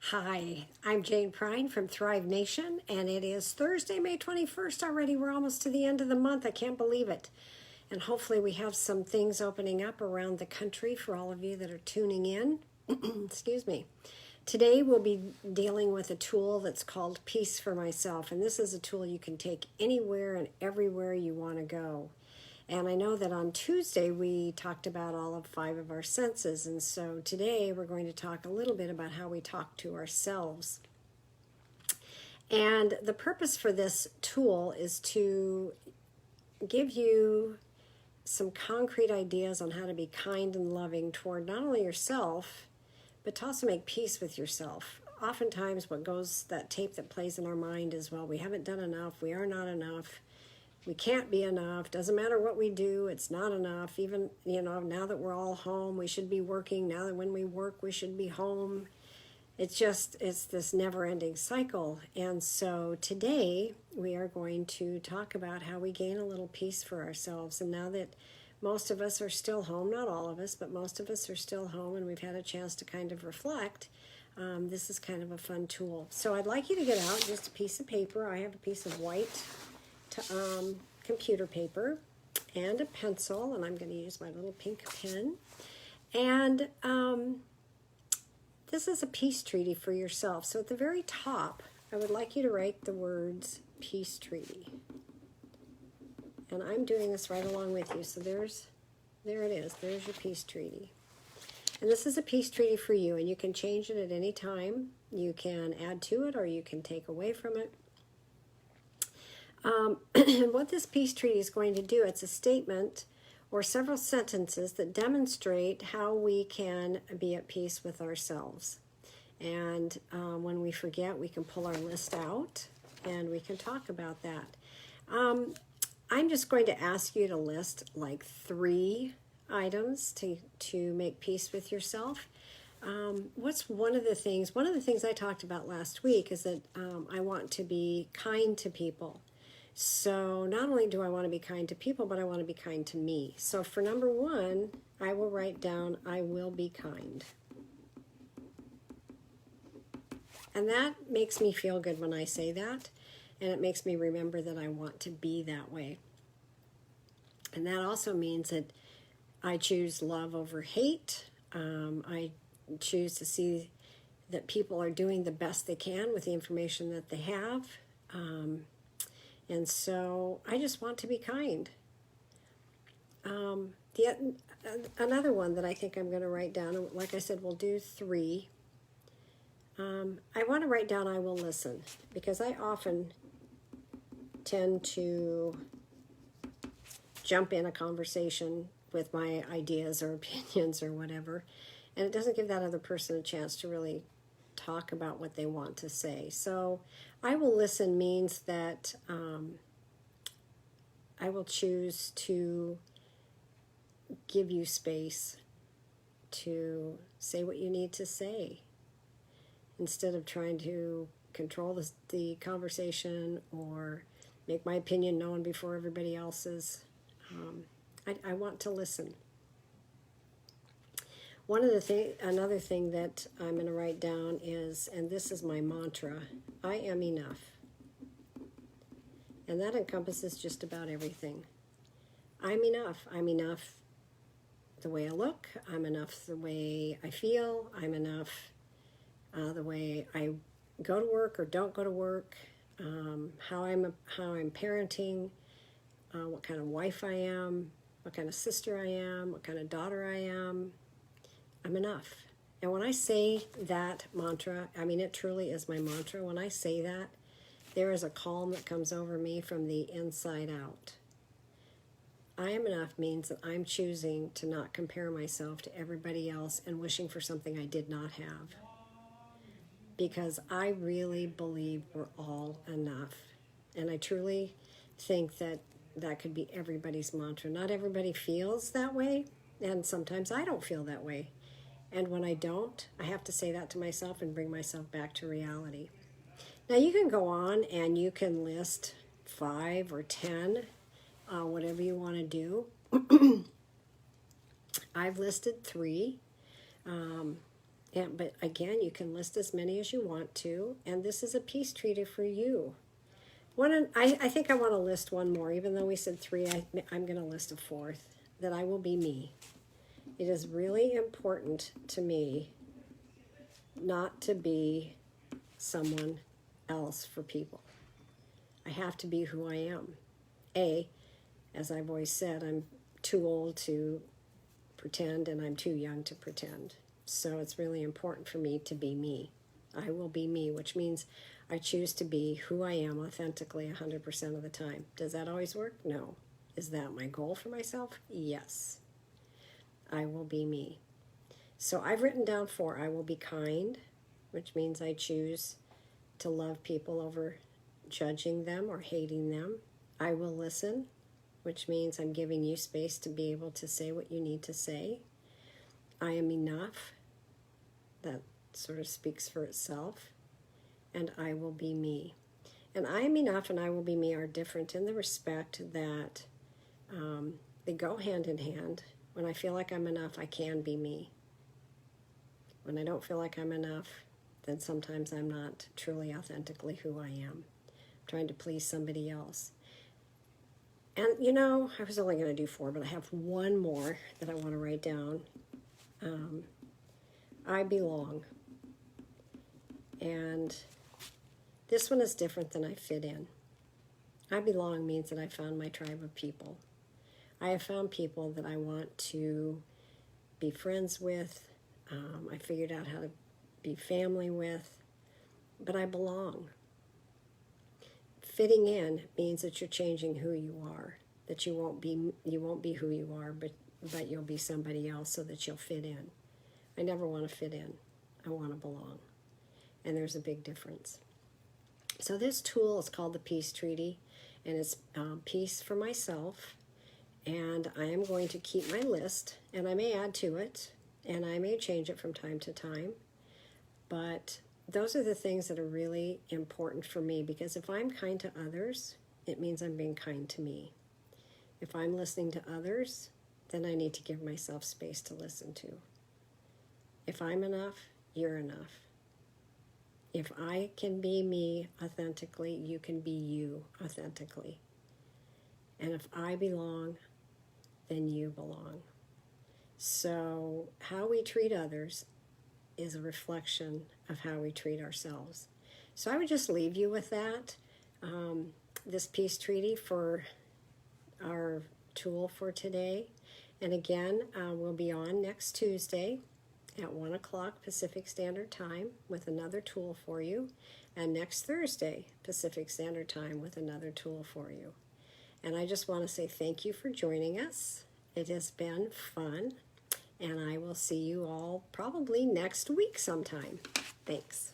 Hi, I'm Jane Prine from Thrive Nation, and it is Thursday, May 21st already. We're almost to the end of the month. I can't believe it. And hopefully, we have some things opening up around the country for all of you that are tuning in. Excuse me. Today, we'll be dealing with a tool that's called Peace for Myself, and this is a tool you can take anywhere and everywhere you want to go. And I know that on Tuesday we talked about all of 5 of our senses, and so today we're going to talk a little bit about how we talk to ourselves. And the purpose for this tool is to give you some concrete ideas on how to be kind and loving toward not only yourself, but to also make peace with yourself. Oftentimes that tape that plays in our mind is, well, we haven't done enough, we are not enough. We can't be enough. Doesn't matter what we do, it's not enough. Even, now that we're all home, we should be working. Now that when we work, we should be home. It's this never-ending cycle. And so today, we are going to talk about how we gain a little peace for ourselves. And now that most of us are still home, not all of us, but most of us are still home, and we've had a chance to kind of reflect, this is kind of a fun tool. So I'd like you to get out just a piece of paper. I have a piece of white computer paper and a pencil, and I'm going to use my little pink pen. And this is a peace treaty for yourself. So at the very top, I would like you to write the words peace treaty. And I'm doing this right along with you. So there it is. There's your peace treaty. And this is a peace treaty for you, and you can change it at any time. You can add to it or you can take away from it. And what this peace treaty is going to do, it's a statement or several sentences that demonstrate how we can be at peace with ourselves. And when we forget, we can pull our list out and we can talk about that. I'm just going to ask you to list like 3 items to make peace with yourself. What's one of the things I talked about last week is that I want to be kind to people. So not only do I want to be kind to people, but I want to be kind to me. So for number 1, I will write down, I will be kind. And that makes me feel good when I say that. And it makes me remember that I want to be that way. And that also means that I choose love over hate. I choose to see that people are doing the best they can with the information that they have. And so I just want to be kind. Another one that I think I'm going to write down, like I said, we'll do 3. I want to write down I will listen, because I often tend to jump in a conversation with my ideas or opinions or whatever, and it doesn't give that other person a chance to really talk about what they want to say. So I will listen means that I will choose to give you space to say what you need to say instead of trying to control the conversation or make my opinion known before everybody else's. I want to listen. Another thing that I'm going to write down is, and this is my mantra, I am enough. And that encompasses just about everything. I'm enough. I'm enough the way I look. I'm enough the way I feel. I'm enough the way I go to work or don't go to work. How I'm parenting. What kind of wife I am. What kind of sister I am. What kind of daughter I am. I'm enough. And when I say that mantra, I mean, it truly is my mantra. When I say that, there is a calm that comes over me from the inside out. I am enough means that I'm choosing to not compare myself to everybody else and wishing for something I did not have. Because I really believe we're all enough. And I truly think that could be everybody's mantra. Not everybody feels that way, and sometimes I don't feel that way. And when I don't, I have to say that to myself and bring myself back to reality. Now you can go on and you can list 5 or 10, whatever you want to do. I've listed 3. But again, you can list as many as you want to, and this is a peace treaty for you. I think I want to list one more, even though we said three. I'm going to list a fourth, that I will be me. It is really important to me not to be someone else for people. I have to be who I am. As I've always said, I'm too old to pretend and I'm too young to pretend. So it's really important for me to be me. I will be me, which means I choose to be who I am authentically 100% of the time. Does that always work? No. Is that my goal for myself? Yes. I will be me. So I've written down 4. I will be kind, which means I choose to love people over judging them or hating them. I will listen, which means I'm giving you space to be able to say what you need to say. I am enough. That sort of speaks for itself. And I will be me. And I am enough and I will be me are different in the respect that they go hand in hand. When I feel like I'm enough, I can be me. When I don't feel like I'm enough, then sometimes I'm not truly authentically who I am. I'm trying to please somebody else. And I was only going to do 4, but I have one more that I want to write down. I belong. And this one is different than I fit in. I belong means that I found my tribe of people. I have found people that I want to be friends with. I figured out how to be family with, but I belong. Fitting in means that you're changing who you are, that you won't be who you are, but you'll be somebody else so that you'll fit in. I never want to fit in. I want to belong. And there's a big difference. So this tool is called the Peace Treaty, and it's peace for myself. And I am going to keep my list, and I may add to it, and I may change it from time to time. But those are the things that are really important for me, because if I'm kind to others, it means I'm being kind to me. If I'm listening to others, then I need to give myself space to listen to. If I'm enough, you're enough. If I can be me authentically, you can be you authentically. And if I belong, then you belong. So how we treat others is a reflection of how we treat ourselves. So I would just leave you with that. This peace treaty for our tool for today. And again, we'll be on next Tuesday at 1 o'clock Pacific Standard Time with another tool for you. And next Thursday, Pacific Standard Time, with another tool for you. And I just want to say thank you for joining us. It has been fun. And I will see you all probably next week sometime. Thanks.